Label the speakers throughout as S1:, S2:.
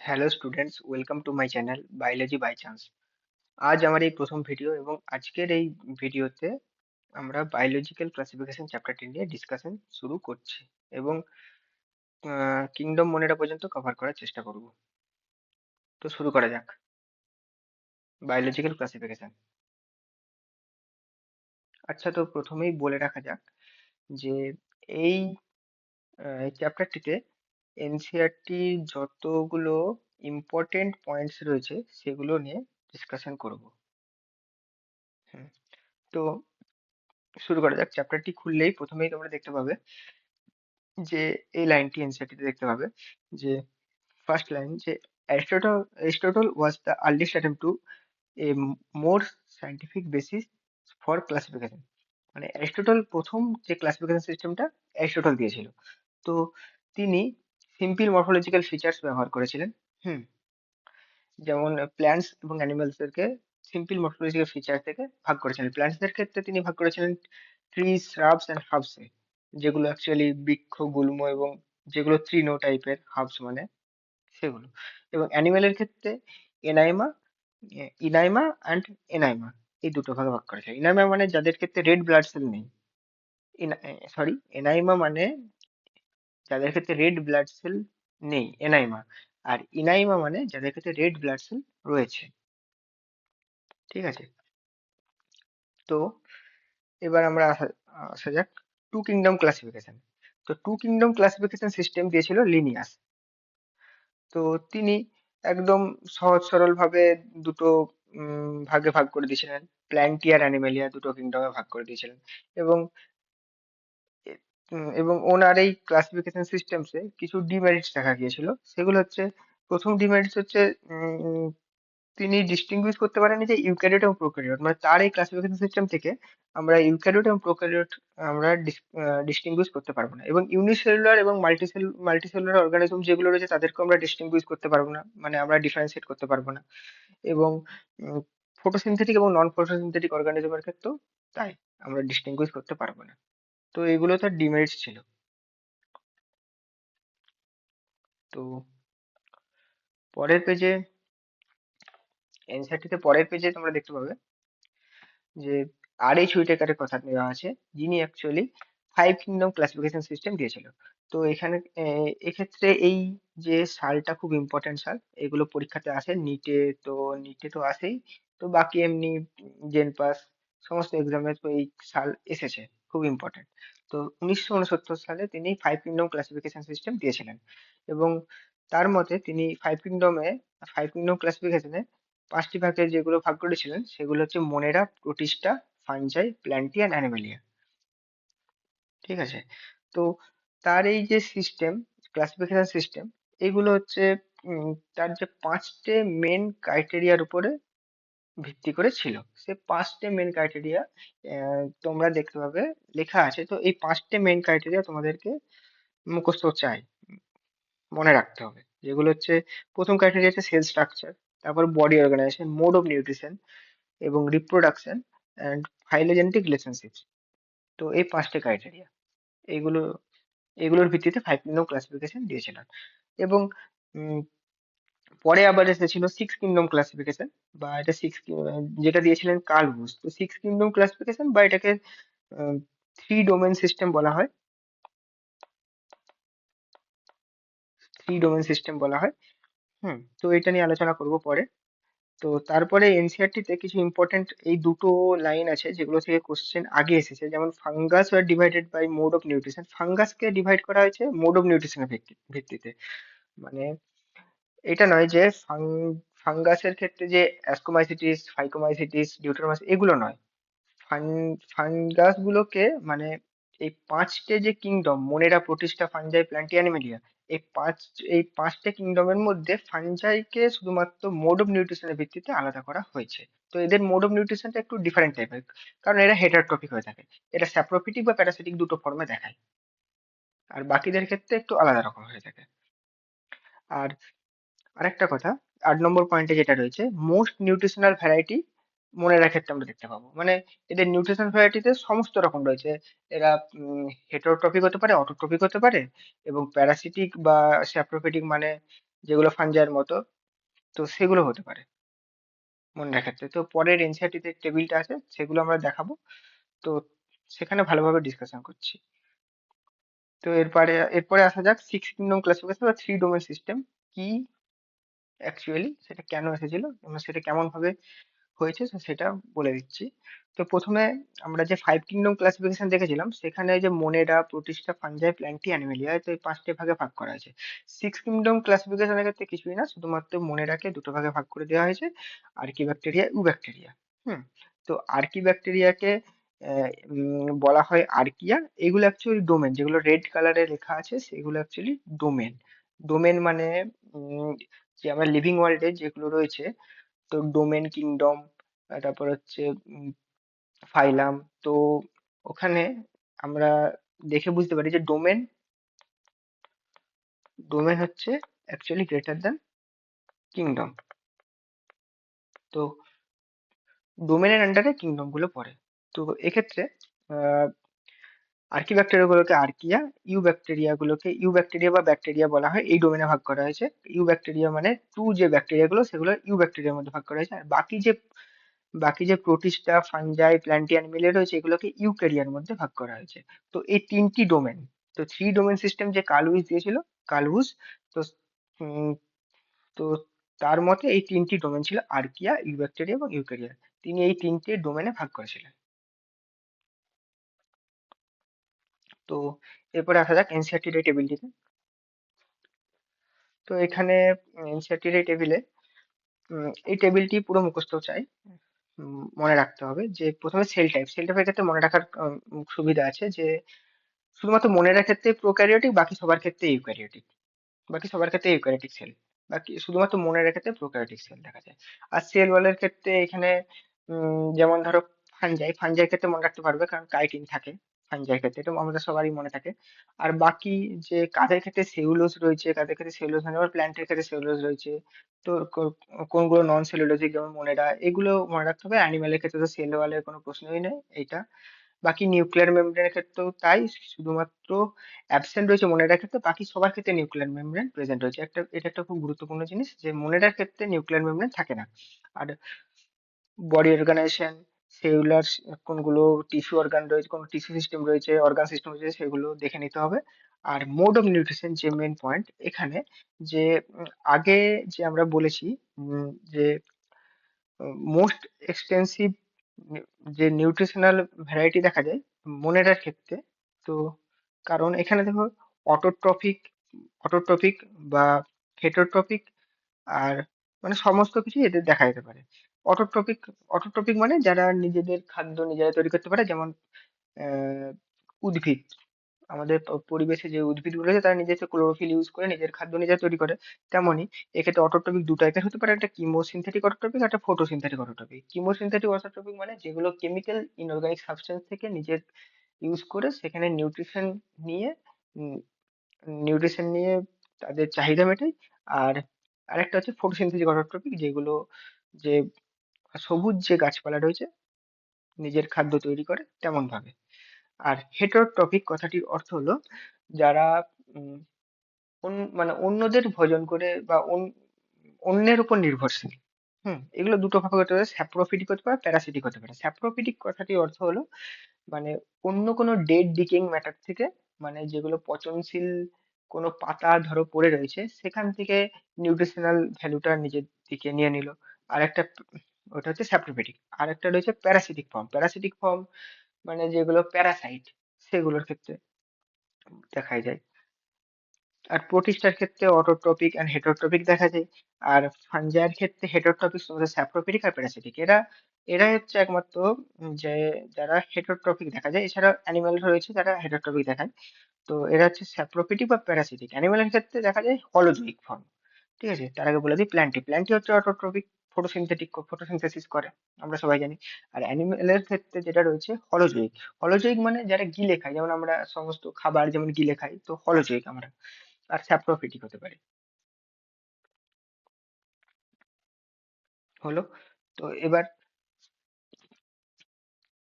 S1: Hello students, welcome to my channel biology by chance. আজ আমার এই প্রথম ভিডিও এবং আজকের এই ভিডিওতে আমরা বায়োলজিক্যাল ক্লাসিফিকেশন চ্যাপ্টারটি নিয়ে ডিসকাশন শুরু করছি এবং কিংডম মনেরা পর্যন্ত কভার করার চেষ্টা করব। তো শুরু করা যাক। Biological classification. আচ্ছা, তো প্রথমেই বলে রাখা যাক যে এই চ্যাপ্টারটিতে এনসিইআরটির যতগুলো ইম্পর্টেন্ট পয়েন্টস রয়েছে সেগুলো নিয়ে ডিসকাশন করব। হুম, তো শুরু করা যাক। চ্যাপ্টারটি খুললেই প্রথমেই তোমরা দেখতে পাবে যে এই লাইনটি এনসিইআরটিতে দেখতে পাবে যে ফার্স্ট লাইন যে Aristotle was the earliest attempt to a more scientific basis for classification। মানে অ্যারিস্টটল প্রথম যে ক্লাসিফিকেশন সিস্টেমটা অ্যারিস্টটল দিয়েছিল। তো তিনি সিম্পল মরফোলজিক্যাল ফিচার্স ব্যবহার করেছিলেন। হুম, যেমন প্ল্যান্টস এবং অ্যানিমালসদেরকে সিম্পল মরফোলজিক্যাল ফিচার থেকে ভাগ করেছিলেন। প্ল্যান্টসদের ক্ষেত্রে তিনি ভাগ করেছিলেন ট্রিজ, শ্রাবস অ্যান্ড হার্বসে, যেগুলো অ্যাকচুয়ালি বৃক্ষ, গুল্ম এবং যেগুলো তৃণ টাইপের, হার্বস মানে সেগুলো। এবং অ্যানিমেলের ক্ষেত্রে এনাইমা, ইনাইমা অ্যান্ড এনাইমা, এই দুটো ভাগে ভাগ করেছে। ইনাইমা মানে যাদের ক্ষেত্রে রেড ব্লাড সেল নেই, সরি, এনাইমা মানে যাদের ক্ষেত্রে রেড ব্লাড সেল নেই, এনাইমা। আর ইনাইমা মানে যাদের ক্ষেত্রে রেড ব্লাড সেল রয়েছে। ঠিক আছে, তো এবার আমরা আসা যাক টু কিংডম ক্লাসিফিকেশন। তো টু কিংডম ক্লাসিফিকেশন সিস্টেম দিয়েছিল লিনিয়াস। তো তিনি একদম সহজ সরল ভাবে দুটো ভাগে ভাগ করে দিয়েছিলেন। প্ল্যান্টিয়া আর অ্যানিমেলিয়া দুটো কিংডমে ভাগ করে দিয়েছিলেন। এবং এবং ওনার এই ক্লাসিফিকেশন সিস্টেমসে কিছু ডিমেরিটস দেখা গিয়েছিল। সেগুলো হচ্ছে, প্রথম ডিমেরিটস হচ্ছে উম, তিনি ডিস্টিংগুইশ করতে পারেননি যে ইউক্যারিওট এবং প্রোক্যারিওট, মানে তার এই ক্লাসিফিকেশন সিস্টেম থেকে আমরা ইউক্যারিওট এবং প্রোক্যারিওট আমরা ডিস্টিংগুইশ করতে পারবো না। এবং ইউনিসেলুলার এবং মাল্টিসেলুলার অর্গানিজম যেগুলো রয়েছে তাদেরকে আমরা ডিস্টিংগুইশ করতে পারবো না, মানে আমরা ডিফারেন্সিয়েট করতে পারবো না। এবং ফটোসিনথেটিক এবং নন ফটোসিনথেটিক অর্গানিজমের ক্ষেত্রেও তাই, আমরা ডিস্টিংগুইশ করতে পারবো না। তো এগুলো তার ডিমেরিটস ছিল। তো পরের পেজে, এনসিইআরটিতে পরের পেজে তোমরা দেখতে পাবে যে আর এইচ হুইটেকারের কথা দেওয়া আছে, যিনি actually five kingdom classification system দিয়েছিল। তো এখানে এক্ষেত্রে এই যে সালটা খুব ইম্পর্টেন্ট সাল, এগুলো পরীক্ষাতে আসে নিটে। তো নিটে তো আসেই, তো বাকি এমনি জেন পাস সমস্ত এক্সামে তো এই সাল এসেছে, খুব ইম্পর্টেন্ট। তো 1969 সালে তিনি ফাইভ কিংডম ক্লাসিফিকেশন সিস্টেম দিয়েছিলেন। এবং তার মতে তিনি ফাইভ কিংডম ক্লাসিফিকেশনে পাঁচটি ভাগে যেগুলো ভাগ করেছিলেন সেগুলো হচ্ছে মোনেরা, প্রোটিস্টা, ফাঞ্জাই, প্ল্যান্টিয়া, অ্যানিমেলিয়া। ঠিক আছে, তো তার এই যে সিস্টেম, ক্লাসিফিকেশন সিস্টেম, এগুলো হচ্ছে তার যে পাঁচটে মেন ক্রাইটেরিয়ার উপরে ভিত্তি করে ছিল। সে পাঁচটে মেন ক্রাইটেরিয়া তোমরা দেখতে পাবে লেখা আছে। তো এই পাঁচটে মেন ক্রাইটেরিয়া তোমাদেরকে মুখস্থ চাই, মনে রাখতে হবে। যেগুলো হচ্ছে, প্রথম ক্রাইটেরিয়া হচ্ছে সেল স্ট্রাকচার, তারপর body organisation, mode of nutrition এবং রিপ্রোডাকশন অ্যান্ড ফাইলোজেনেটিক রিলেশনশিপ। তো এই পাঁচটা ক্রাইটেরিয়া, এইগুলো এগুলোর ভিত্তিতে ফাইভ কিংডম ক্লাসিফিকেশন দিয়েছিলেন। এবং উম, পরে আবার এসেছিল সিক্স কিংডম ক্লাসিফিকেশন, বা এটা যেটা দিয়েছিলেন কার্ল বুশ। তো সিক্স কিংডম ক্লাসিফিকেশন বা এটাকে থ্রি ডোমেন সিস্টেম বলা হয়, থ্রি ডোমেন সিস্টেম বলা হয়। তো এটা নিয়ে আলোচনা করব পরে। তো তারপরে এনসিইআরটি কিছু ইম্পর্টেন্ট এই দুটো লাইন আছে যেগুলো থেকে কোশ্চেন আগে এসেছে, যেমন fungus were divided by mode of nutrition. ফাঙ্গাসকে ডিভাইড করা হয়েছে মোড অফ নিউট্রিশনের ভিত্তিতে। মানে এটা নয় যে ফাঙ্গাসের ক্ষেত্রে যে অ্যাস্কোমাইসিটিস, ফাইকোমাইসিটিস, ডিউটেরোমাইসিস এগুলো নয়। ফানগাস গুলোকে মানে এই পাঁচটে যে kingdom, মোনেরা, Protista, fungi, plenty, Animalia, এই পাঁচটা কিংডমের মধ্যে ফানজাইকে শুধুমাত্র মোড অফ নিউট্রিশনের ভিত্তিতে আলাদা করা হয়েছে। তো এদের মোড অফ নিউট্রিশনটা একটু ডিফারেন্ট টাইপের, কারণ এরা হেটারট্রফিক হয়ে থাকে। এটা স্যাপ্রোফিটিক বা প্যারাসিটিক দুটো ফর্মে দেখায়, আর বাকিদের ক্ষেত্রে একটু আলাদা রকম হয়ে থাকে। আর আরেকটা কথা, 8 নম্বর পয়েন্টে যেটা রয়েছে, মোস্ট নিউট্রিশনাল ভ্যারাইটি মনের ক্ষেত্রে আমরা দেখতে পাবো। মানে এদের নিউট্রিশন ভ্যারাইটিতে সমস্ত রকম রয়েছে। এরা হেটারোট্রপিক হতে পারে, অটোট্রপিক হতে পারে, এবং প্যারাসিটিক বা স্যাপ্রোফিটিক, মানে যেগুলো ফাঞ্জাইয়ের মতো, তো সেগুলো হতে পারে মনে রাখাতে। তো পরের এনসিইআরটি তে টেবিলটা আছে, সেগুলো আমরা দেখাবো। তো সেখানে ভালোভাবে ডিসকাশন করছি। তো এরপরে আসা যাক সিক্স কিংডম ক্লাসিফিকেশন বা থ্রি ডোমেন সিস্টেম কি অ্যাকচুয়ালি, সেটা কেন এসেছিল এবং সেটা কেমন ভাবে হয়েছে, তো সেটা বলে দিচ্ছি। তো প্রথমে আমরা যে ফাইভ কিংডম ক্লাসিফিকেশন দেখেছিলাম, সেখানে যে মোনেরা, প্রোটিস্টা, ফাঞ্জাই, প্ল্যান্টি, অ্যানিমেলিয়া, তো এই পাঁচটি ভাগে ভাগ করা হয়েছে। সিক্স কিংডম ক্লাসিফিকেশনের ক্ষেত্রে কিছুই না, শুধুমাত্র মোনেরাকে দুটো ভাগে ভাগ করে দেওয়া হয়েছে, আর্কিব্যাকটেরিয়া, ইউব্যাকটেরিয়া। হুম। তো আর্কিব্যাকটেরিয়াকে বলা হয় আর্কিয়া। এগুলো অ্যাকচুয়ালি ডোমেন, যেগুলো রেড কালারে লেখা আছে সেগুলো অ্যাকচুয়ালি ডোমেন। ডোমেন মানে যে আমরা লিভিং ওয়ার্ল্ডে যেগুলো রয়েছে, তো ডোমেন, কিংডম, তারপর হচ্ছে ফাইলাম। তো ওখানে আমরা দেখে বুঝতে পারি যে ডোমেন ডোমেন হচ্ছে অ্যাকচুয়ালি গ্রেটার দ্যান কিংডম। তো ডোমেনের আন্ডারে কিংডম গুলো পড়ে। তো এক্ষেত্রে আর্কিব্যাকটেরিয়া গুলোকে আর্কিয়া, ইউ ব্যাকটেরিয়া বা ব্যাকটেরিয়া বলা হয়, এই ডোমেনে ভাগ করা হয়েছে। ইউ ব্যাকটেরিয়া মানে ট্রু যে ব্যাকটেরিয়া গুলো, সেগুলো ইউ ব্যাকটেরিয়ার মধ্যে ভাগ করা হয়েছে। আর বাকি যে প্রোটিস্টা, ফাঞ্জাই, প্ল্যান্টি, অ্যানিমেলিয়া রয়েছে, এগুলোকে ইউক্যারিয়ার মধ্যে ভাগ করা হয়েছে। তো এই তিনটি ডোমেন, তো থ্রি ডোমেন সিস্টেম যে কার্ল লুইস দিয়েছিল, কার্ল লুইস, তো উম, তো তার মতে এই তিনটি ডোমেন ছিল আর্কিয়া, ইউব্যাকটেরিয়া এবং ইউক্যারিয়া। তিনি এই তিনটে ডোমেনে ভাগ করেছিলেন। তো এরপরে আসা যাক এনসিইআরটির এই টেবিলটিতে। তো এখানে এনসিইআরটির এই টেবিলে, এই টেবিলটি পুরো মুখস্থ চাই। মনে রাখতে হবে যে প্রথমে সেল টাইপের ক্ষেত্রে মনে রাখার সুবিধা আছে যে শুধুমাত্র মনের ক্ষেত্রে প্রোক্যারিওটিক, বাকি সবার ক্ষেত্রে ইউক্যারিওটিক সেল। বাকি শুধুমাত্র মনের ক্ষেত্রে প্রোক্যারিওটিক সেল দেখা যায়। আর সেল ওয়ালের ক্ষেত্রে এখানে যেমন ধরো ফাঞ্জাইয়ের ক্ষেত্রে মনে রাখতে পারবে, কারণ কাইটিন থাকে ফাঞ্জাইয়ের ক্ষেত্রে, এটা আমাদের সবারই মনে থাকে। আর বাকি যে কাদের ক্ষেত্রে সেলুলোজ রয়েছে, কাদের ক্ষেত্রে সেলুলোজ মানে আবার প্ল্যান্টের ক্ষেত্রে সেলুলোজ রয়েছে, তো কোনগুলো নন সেলুলোজিক যেমন মনেরা, এগুলো মনে রাখতে হবে। অ্যানিমালের ক্ষেত্রে তো সেল ওয়ালের কোনো প্রশ্নই নেই এইটা। বাকি নিউক্লিয়ার মেমব্রেনের ক্ষেত্রেও তাই, শুধুমাত্র অ্যাবসেন্ট রয়েছে মোনেডার ক্ষেত্রে, বাকি সবার ক্ষেত্রে নিউক্লিয়ার মেমব্রেন প্রেজেন্ট রয়েছে। এটা একটা খুব গুরুত্বপূর্ণ জিনিস যে মোনেডার ক্ষেত্রে নিউক্লিয়ার মেমব্রেন থাকে না। আর বডি অর্গানাইজেশন, সেলুলার কোনগুলো টিস্যু অর্গান রয়েছে, কোন টিস্যু সিস্টেম রয়েছে, অর্গান সিস্টেম রয়েছে, সেগুলো দেখে নিতে হবে। আর মোড অফ নিউট্রিশন যে মেন পয়েন্ট এখানে, যে আগে যে আমরা বলেছি যে মোস্ট এক্সটেন্সিভ যে নিউট্রিশনাল ভ্যারাইটি দেখা যায় মোনেরার ক্ষেত্রে। তো কারণ এখানে দেখো অটোট্রফিক অটোট্রফিক বা হেটারোট্রফিক, আর মানে সমস্ত কিছু এদের দেখা যেতে পারে। অটোট্রফিক অটোট্রফিক মানে যারা নিজেদের খাদ্য নিজেরা তৈরি করতে পারে, যেমন উদ্ভিদ। আমাদের পরিবেশে যে উদ্ভিদগুলো রয়েছে তারা নিজস্ব ক্লোরোফিল ইউজ করে নিজের খাদ্য নিজে তৈরি করে। তেমনই এক্ষেত্রে অটোট্রপিক দু টাইপের হতে পারে, একটা কিমোসিনথেটিক অটোট্রপিক, একটা ফটোসিনথেটিক অটোট্রপিক। কিমোসিনথেটিক অটোট্রপিক মানে যেগুলো কেমিক্যাল ইনঅর্গানিক সাবস্টেন্স থেকে নিজের ইউজ করে সেখানে নিয়ে নিউট্রিশন নিয়ে তাদের চাহিদা মেটায়। আর আরেকটা হচ্ছে ফটোসিনথেটিক অটোট্রপিক, যেগুলো যে সবুজ যে গাছপালা রয়েছে নিজের খাদ্য তৈরি করে তেমন ভাবে। আর হেটারোট্রপিক কথাটির অর্থ হলো যারা উম, মানে অন্যদের ভোজন করে বা অন্যের উপর নির্ভরশীল। এগুলো দুটো ভাবে হতে পারে, স্যাপ্রোফিটিক হতে পারে, প্যারাসিটিক হতে পারে। স্যাপ্রোফিটিক কথাটির অর্থ হলো মানে অন্য কোনো ডেড ডিকেইং ম্যাটার থেকে, মানে যেগুলো পচনশীল কোনো পাতা ধরো পড়ে রয়েছে সেখান থেকে নিউট্রিশনাল ভ্যালুটা নিজের দিকে নিয়ে নিল। আর একটা ওটা হচ্ছে স্যাপ্রোফিটিক। আর একটা রয়েছে প্যারাসিটিক ফর্ম মানে যেগুলো প্যারাসাইট, সেগুলোর ক্ষেত্রে দেখা যায়। আর প্রোটিস্টার ক্ষেত্রে অটোট্রপিক এন্ড হেটারোট্রপিক দেখা যায়। আর ফাঞ্জাইয়ের ক্ষেত্রে হেটারোট্রপিক, স্যাপ্রোফিটিক আর প্যারাসিটিক। এরাই হচ্ছে একমাত্র যে যারা হেটারোট্রপিক দেখা যায়। এছাড়া অ্যানিমাল রয়েছে যারা হেটারোট্রপিক দেখায়। তো এরা হচ্ছে স্যাপ্রোফিটিক বা প্যারাসিটিক। অ্যানিমালের ক্ষেত্রে দেখা যায় হলোজোয়িক ফর্ম। ঠিক আছে, তার আগে বলে দিই প্ল্যান্টি হচ্ছে অটোট্রপিক, ফটোসিনথেসিস করে, আমরা সবাই জানি। আর অ্যানিমেলের ক্ষেত্রে যেটা রয়েছে হলোজোয়িক মানে যারা গিলে খায়, যেমন আমরা সমস্ত খাবার যেমন গিলে খাই, তো হলোজোয়িক আমরা। আর স্যাপ্রোফিটিক হতে পারে। হলো। তো এবার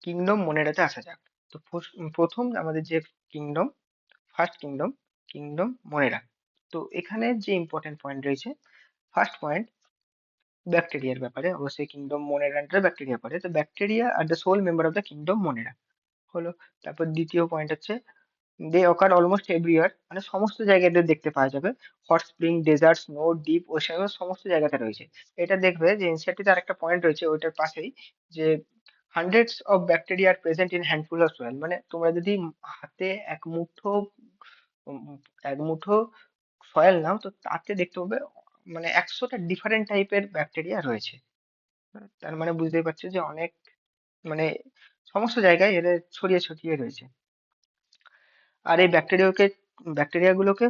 S1: কিংডম মনেরাতে আসা যাক। তো প্রথম আমাদের যে kingdom, first kingdom, kingdom Monera. তো এখানে যে ইম্পর্টেন্ট পয়েন্ট রয়েছে, ফার্স্ট পয়েন্ট ব্যাকটেরিয়ার ব্যাপারে, অবশ্যই কিংডম মোনেরা আন্ডারে ব্যাকটেরিয়া পড়ে, তো bacteria are the sole member of the kingdom Monera হলো। তারপর দ্বিতীয় পয়েন্ট হচ্ছে দে অকার অলমোস্ট এভরিওয়ার, মানে সমস্ত জায়গায় এদের দেখতে পাওয়া যাবে। Hot spring, desert, snow, deep ocean, সমস্ত জায়গাতে রয়েছে। এটা দেখবে যে এনসিইআরটি আর একটা পয়েন্ট রয়েছে ওইটার পাশেই, যে hundreds of bacteria are present in handful of soil, মানে তোমরা যদি হাতে উম, এক মুঠো সয়েল নাও, তো তাতে দেখতে পাবে মানে 100টা ডিফারেন্ট টাইপের ব্যাকটেরিয়া রয়েছে। তার মানে বুঝতেই পারছো যে অনেক, মানে সমস্ত জায়গায় এদের ছড়িয়ে ছিটিয়ে রয়েছে। আর এই ব্যাকটেরিয়াগুলোকে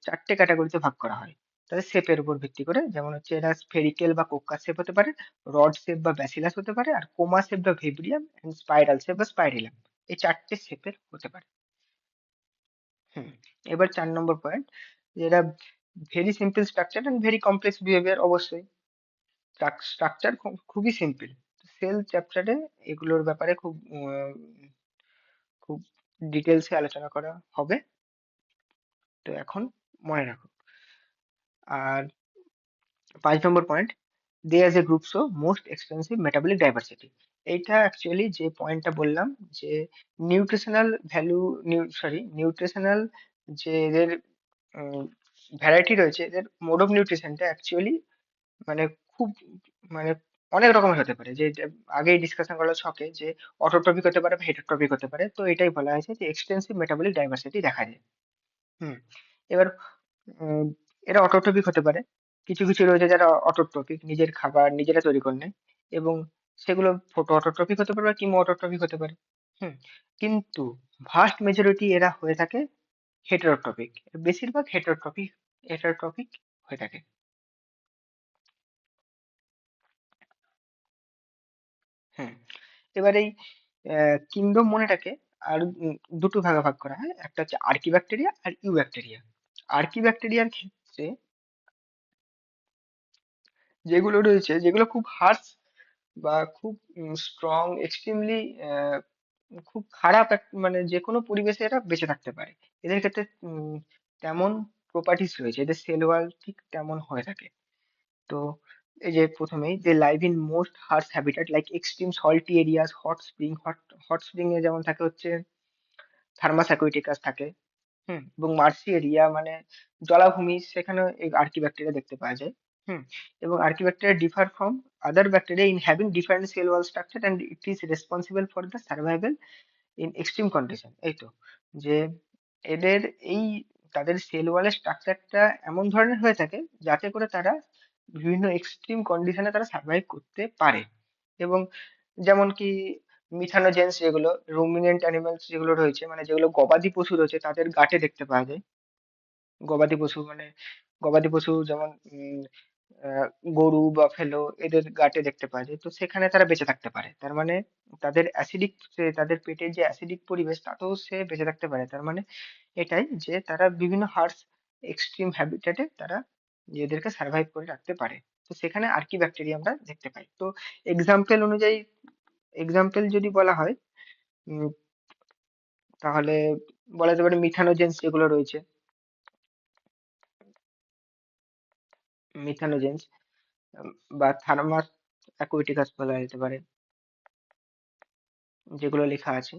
S1: চারটে ক্যাটাগরিতে ভাগ করা হয় তাদের শেপের উপর ভিত্তি করে, যেমন হচ্ছে এরা স্ফেরিক্যাল বা কোক্কাস শেপ হতে পারে, রড শেপ বা ব্যাসিলাস হতে পারে, আর কোমা শেপ বা ভিব্রিয়াম, এন্ড স্পাইরাল শেপ বা স্পাইরিলাম। এই চারটে শেপের হতে পারে। হুম। এবার 4 নম্বর পয়েন্ট, এরা very simple structure and very complex behaviour. অবশ্যই স্ট্রাকচার খুবই সিম্পল। সেল চ্যাপ্টারে এগুলোর ব্যাপারে খুব ডিটেলসে আলোচনা করা হবে। তো এখন মনে রাখো। আর 5 number point, they as a group show most extensive metabolic diversity. এইটা অ্যাকচুয়ালি যে পয়েন্টটা বললাম, যে নিউট্রিশনাল ভ্যালু, নিউট্রিশনাল যে এদের ভ্যারাইটি রয়েছে, এদের মোড অফ নিউট্রিশনটা অ্যাকচুয়ালি মানে খুব, মানে অনেক রকমের হতে পারে। যে যে আগেই ডিসকাশন করা ছকে, যে অটোট্রপিক হতে পারে বা হেটারট্রপিক হতে পারে, তো এটাই বলা হয়েছে যে এক্সটেন্সিভ মেটাবলিক ডাইভার্সিটি দেখা যায়। হুম। এবার উম, এরা অটোট্রপিক হতে পারে। কিছু কিছু রয়েছে যারা অটোট্রপিক, নিজের খাবার নিজেরা তৈরি করে নেয়, এবং সেগুলো ফটো অটোট্রপিক হতে পারে বা কিমো অটোট্রপিক হতে পারে। হুম। কিন্তু ভাস্ট মেজরিটি এরা হয়ে থাকে হেটারোট্রপিক, বেশিরভাগ হেটারোট্রপিক হেটারোট্রপিক হয়ে থাকে। হুম। এবার এই কিংডম মনেটাকে আর দুটো ভাগে ভাগ করা হয়, একটা হচ্ছে আর্কি ব্যাকটেরিয়া আর ইউ ব্যাকটেরিয়া। আর্কি ব্যাকটেরিয়ার ক্ষেত্রে যেগুলো রয়েছে, যেগুলো খুব হার্শ বা খুব স্ট্রং, এক্সট্রিমলি খুব খারাপ মানে যে কোনো পরিবেশে এরা বেঁচে থাকতে পারে। এদের ক্ষেত্রে তেমন প্রপার্টিস রয়েছে, এদের সেল ওয়াল ঠিক তেমন হয়ে থাকে। তো এই যে প্রথমেই, যে live in most harsh habitat like extreme salty areas, hot spring এ যেমন থাকে হচ্ছে থার্মাস অ্যাকুইটিকাস থাকে। হুম। এবং মার্সি এরিয়া মানে জলাভূমি, সেখানে এই আর্কি ব্যাকটেরিয়া দেখতে পাওয়া যায়। হুম। এবং archaebacteria differ from other bacteria in having different cell wall structure and it is responsible for the survival in extreme condition. এই তো, যে এদের এই তাদের সেল ওয়ালের স্ট্রাকচারটা এমন ধরনের হয়ে থাকে যাতে করে তারা বিভিন্ন এক্সট্রিম কন্ডিশনে তারা সার্ভাইভ করতে পারে। এবং যেমন কি মিথানোজেন্স, যেগুলো রুমিনেন্ট অ্যানিমালস যেগুলো রয়েছে, মানে যেগুলো গবাদি পশু রয়েছে, তাদের গাটে দেখতে পাওয়া যায়। গবাদি পশু মানে গবাদি পশু যেমন আহ, গরু বা ফেলো, এদের গাটে দেখতে পাওয়া যায়। তো সেখানে তারা বেঁচে থাকতে পারে, তার মানে তাদের অ্যাসিডিক, তাদের পেটের যে অ্যাসিডিক পরিবেশ তাতেও সে বেঁচে থাকতে পারে। তার মানে এটাই যে তারা বিভিন্ন হার্শ এক্সট্রিম হ্যাবিটেটে তারা নিজেদেরকে সার্ভাইভ করে রাখতে পারে। তো সেখানে আর কি ব্যাকটেরিয়া আমরা দেখতে পাই। তো এক্সাম্পল অনুযায়ী, এক্সাম্পল যদি বলা হয়, উম, তাহলে বলা যেতে পারে মিথানোজেন্স যেগুলো রয়েছে, মিথানোজেন্স বা থার্মাস অ্যাকুইটিকাস বলা যেতে পারে, যেগুলো লেখা আছে।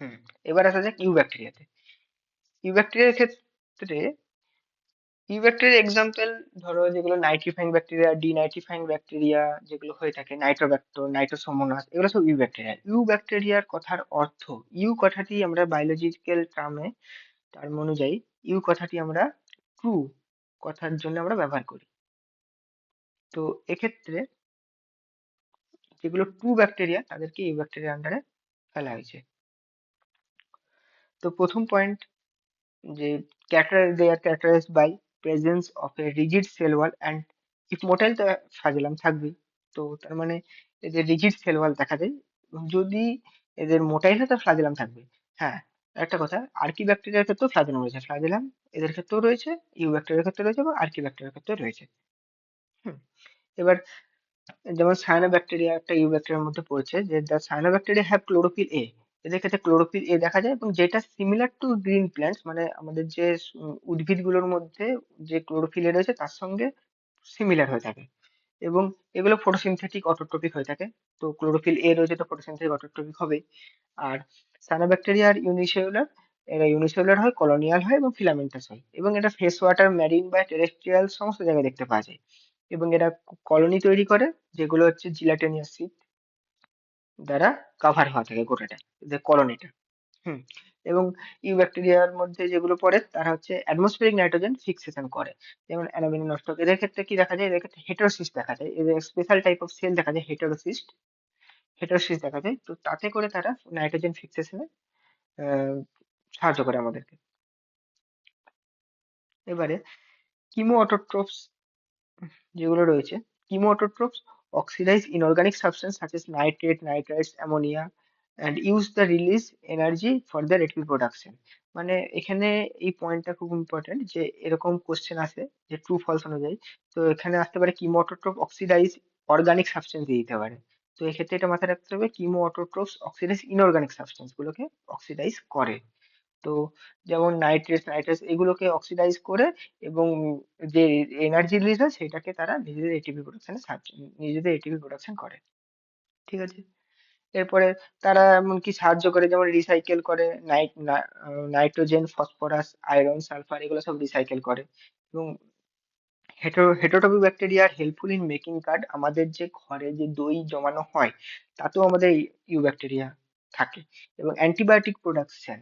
S1: হুম। এবার আসা যাক ইউ ব্যাকটেরিয়াতে। ইউ ব্যাকটেরিয়ার ক্ষেত্রে, ইউ ব্যাকটেরিয়ার এক্সাম্পল ধরো যেগুলো নাইট্রিফাইং ব্যাকটেরিয়া, ডিনাইট্রিফাইং ব্যাকটেরিয়া যেগুলো হয়ে থাকে, নাইট্রোব্যাক্টর, নাইট্রোসোমোনাস, এগুলো সব ইউ ব্যাকটেরিয়া। ইউ ব্যাকটেরিয়ার কথার অর্থ, ইউ কথাটি আমরা বায়োলজিক্যাল টার্মে, টার্ম অনুযায়ী ইউ কথাটি আমরা ট্রু কথার জন্য আমরা ব্যবহার করি। তো এক্ষেত্রে যেগুলো ট্রু ব্যাকটেরিয়া তাদেরকে ইউ ব্যাকটেরিয়ার আন্ডারে ফেলা হয়েছে। তো প্রথম পয়েন্ট, যে they are characterized by presence of a rigid cell wall and if motile তো ফ্লাজেলাম থাকবেই। তো তার মানে এদের রিজিড সেল ওয়াল দেখা যায়। যদি এদের মোটাইল হয় তো ফ্লাজেলাম থাকবে। হ্যাঁ, একটা কথা, আর্কি ব্যাকটেরিয়ার ক্ষেত্রেও ফ্লাজেলাম রয়েছে, ফ্লাজেলাম এদের ক্ষেত্রেও রয়েছে, ইউ ব্যাকটেরিয়ার ক্ষেত্রে রয়েছে এবং আর্কি ব্যাকটেরিয়ার ক্ষেত্রে রয়েছে। হুম, এবার যেমন সায়ানোব্যাকটেরিয়া একটা ইউব্যাকটেরিয়ার মধ্যে পড়ছে, যে the cyanobacteria have chlorophyll A. এদের ক্ষেত্রে ক্লোরোফিল এ দেখা যায়, এবং যেটা সিমিলার টু গ্রিন প্ল্যান্টস, মানে আমাদের যে উদ্ভিদগুলোর মধ্যে যে ক্লোরোফিল এ রয়েছে তার সঙ্গে সিমিলার হয়ে থাকে। এবং এগুলো ফটোসিনথেটিক অটোট্রপিক হয়ে থাকে। তো ক্লোরোফিল এ রয়েছে, তো ফটোসিনথেটিক অটোট্রপিক হবেই। আর সায়ানোব্যাকটেরিয়া আর ইউনিসেলুলার, এরা ইউনিসেলুলার হয়, কলোনিয়াল হয় এবং ফিলামেন্টাস হয়, এবং এটা ফ্রেশ ওয়াটার, ম্যারিন বা টেরেস্ট্রিয়াল সমস্ত জায়গায় দেখতে পাওয়া যায়। এবং এরা কলোনি তৈরি করে, যেগুলো হচ্ছে জিলাটেনিয়াস শীট দ্বারা কাভার হওয়া থাকে গোটাটা, যে কলোনিটা। হুম। এবং ইউব্যাকটেরিয়ার মধ্যে যেগুলো পড়ে তারা হচ্ছে অ্যাটমসফিয়ারিক নাইট্রোজেন ফিক্সেশন করে। যেমন অ্যানাবেনি নস্টক, এদের ক্ষেত্রে কি দেখা যায়, এদের ক্ষেত্রে হেটারোসিস্ট দেখা যায়, এদের স্পেশাল টাইপ অফ সেল দেখা যায়, হেটারোসিস্ট। হেটারোসিস্ট দেখা যায়, তো তাতে করে তারা নাইট্রোজেন ফিক্সেশনে সাহায্য করে আমাদেরকে। এবারে কিমো অটোট্রোপস যেগুলো রয়েছে, কিমো অটোট্রোপস oxidize inorganic substance such as nitrate, nitrites, ammonia and use the release energy for their ATP production. মানে এখানে এই পয়েন্টটা খুব ইম্পর্টেন্ট, যে এরকম কোশ্চেন আসে যে ট্রু ফলস অনুযায়ী। তো এখানে আসতে পারে কিমো অটোট্রোপ অক্সিডাইজ অর্গানিক সাবস্টেন্স দিয়ে দিতে পারে। তো এক্ষেত্রে এটা মাথায় রাখতে হবে, কিমো অটোট্রোপস অক্সিডাইজ ইনঅর্গানিক সাবস্টেন্স গুলোকে অক্সিডাইজ করে। তো যেমন নাইট্রেটস এগুলোকে অক্সিডাইজ করে, এবং যে এনার্জি রিলিজ হয় সেটাকে তারা নিজেদের এটিপি প্রোডাকশন করে। ঠিক আছে। এরপরে তারা এমনকি সাহায্য করে, যেমন রিসাইকেল করে নাইট্রোজেন, ফসফরাস, আয়রন, সালফার, এগুলো সব রিসাইকেল করে। এবং heterotrophic bacteria are helpful in making curd, আমাদের যে ঘরে যে দই জমানো হয় তাতেও আমাদের ইউ ব্যাকটেরিয়া থাকে। এবং অ্যান্টিবায়োটিক প্রোডাকশন,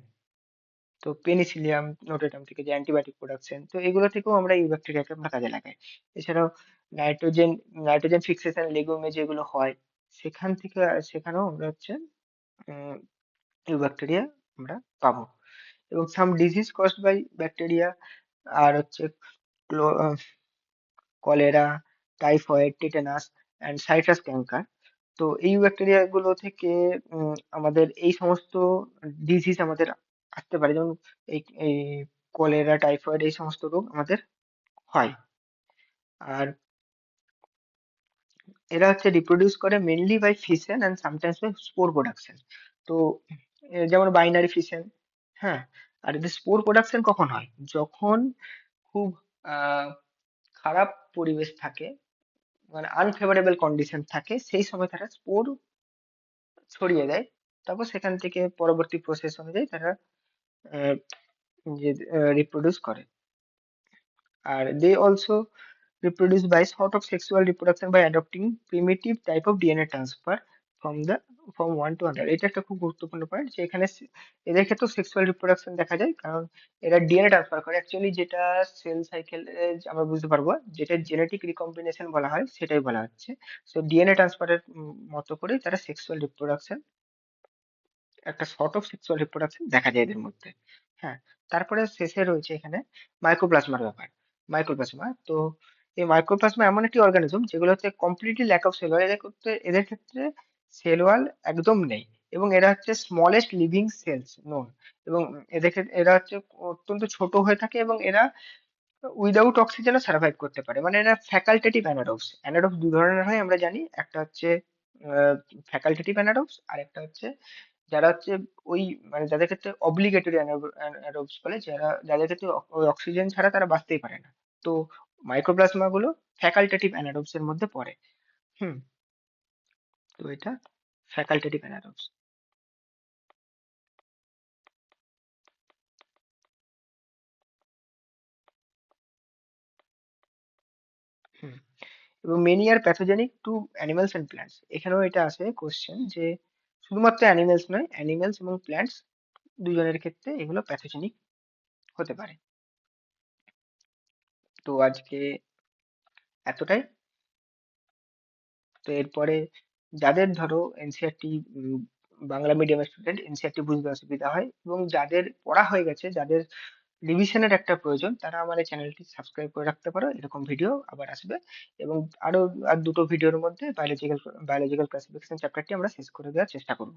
S1: তো পেনিসিলিয়াম নোটেটাম থেকে যে অ্যান্টিবায়োটিক প্রোডাকশন, তো এগুলো থেকেও আমরা এই ব্যাকটেরিয়াকে আমরা কাজে লাগাই। এছাড়াও নাইট্রোজেন নাইট্রোজেন ফিক্সেশন লেগুমে যেগুলো হয়, সেখান থেকে সেখানেও আমরা হচ্ছে এই ব্যাকটেরিয়া আমরা পাবো। এবং সাম ডিজিজ কজড বাই ব্যাকটেরিয়া, আর হচ্ছে cholera, typhoid, tetanus and citrus ক্যাঙ্কার। তো এই ব্যাকটেরিয়া গুলো থেকে আমাদের এই সমস্ত ডিজিজ আমাদের আসতে পারে, যেমন এই কলেরা, টাইফয়েড, এই সমস্ত রোগ আমাদের হয়। আর এরা হচ্ছে রিপ্রোডিউস করে mainly by fission and sometimes by spore production. তো যেমন বাইনারি ফিশন। হ্যাঁ। আর এদের স্পোর প্রোডাকশন কখন হয়, যখন খুব আহ খারাপ পরিবেশ থাকে, মানে আনফেভারেবল কন্ডিশন থাকে, সেই সময় তারা স্পোর ছড়িয়ে দেয়। তারপর সেখান থেকে পরবর্তী প্রসেস অনুযায়ী তারা আহ, যে রিপ্রোডিউস করে। আর they also reproduce by sort of sexual reproduction by adopting primitive type of DNA transfer from the from one to another. এটা একটা খুব গুরুত্বপূর্ণ পয়েন্ট, যে এখানে এদের ক্ষেত্রেও সেক্সুয়াল রিপ্রোডাকশন দেখা যায়, কারণ এরা ডিএনএ ট্রান্সফার করে। অ্যাকচুয়ালি যেটা সেল সাইকেল আমরা বুঝতে পারবো, যেটা জেনেটিক রিকম্বিনেশন বলা হয় সেটাই বলা হচ্ছে। সো ডিএনএ ট্রান্সফারের মতো করে তারা সেক্সুয়াল রিপ্রোডাকশন, একটা শর্ট অফ সেক্সুয়াল রিপ্রোডাকশন দেখা যায় এদের মধ্যে। হ্যাঁ। তারপরে শেষে রয়েছে এখানে মাইক্রোপ্লাজমার ব্যাপার। মাইক্রোপ্লাজমা, তো এই মাইক্রোপ্লাজমা এমন একটি অর্গানিজম যেগুলো হচ্ছে completely lack of cell wall. এদের ক্ষেত্রে সেল ওয়াল একদম নেই, এবং এরা হচ্ছে স্মলেস্ট লিভিং সেলস নোন। এবং এরা হচ্ছে অত্যন্ত ছোট হয়ে থাকে, এবং এরা উইদাউট অক্সিজেনও সার্ভাইভ করতে পারে। মানে এরা ফ্যাকাল্টেটিভ অ্যানারোবস। অ্যানারোবস দু ধরনের হয় আমরা জানি, একটা হচ্ছে ফ্যাকাল্টেটিভ অ্যানারোবস, আর একটা হচ্ছে যারা হচ্ছে ওই, মানে যাদের ক্ষেত্রে অব্লিগেটরি অ্যানারোবস বলে, যাদের ক্ষেত্রে ওই অক্সিজেন ছাড়া তারা বাঁচতেই পারে না। তো মাইক্রোপ্লাজমা গুলো ফ্যাকাল্টেটিভ অ্যানারোবস এর মধ্যে পড়ে। হুম। তো এটা ফ্যাকাল্টেটিভ অ্যানারোবস। হুম। এবং many are pathogenic to animals and plants, এখানেও এটা আসে কোশ্চেন, যে শুধুমাত্র অ্যানিমেলস নয়, অ্যানিমেলস এবং প্ল্যান্টস দুজনের ক্ষেত্রে এগুলো প্যাথোজেনিক হতে পারে। তো আজকে এতটাই। তো এরপরে যাদের ধরো এনসিইআরটি, বাংলা মিডিয়ামের স্টুডেন্ট, এনসিইআরটি বুঝতে অসুবিধা হয়, এবং যাদের পড়া হয়ে গেছে, যাদের রিভিশনের একটা প্রয়োজন, তারা আমার এই চ্যানেলটি সাবস্ক্রাইব করে রাখতে পারো, এরকম ভিডিও আবার আসবে। এবং আরো আর দুটো ভিডিওর মধ্যে বায়োলজিক্যাল ক্লাসিফিকেশন চ্যাপ্টারটি আমরা শেষ করে দেওয়ার চেষ্টা করব।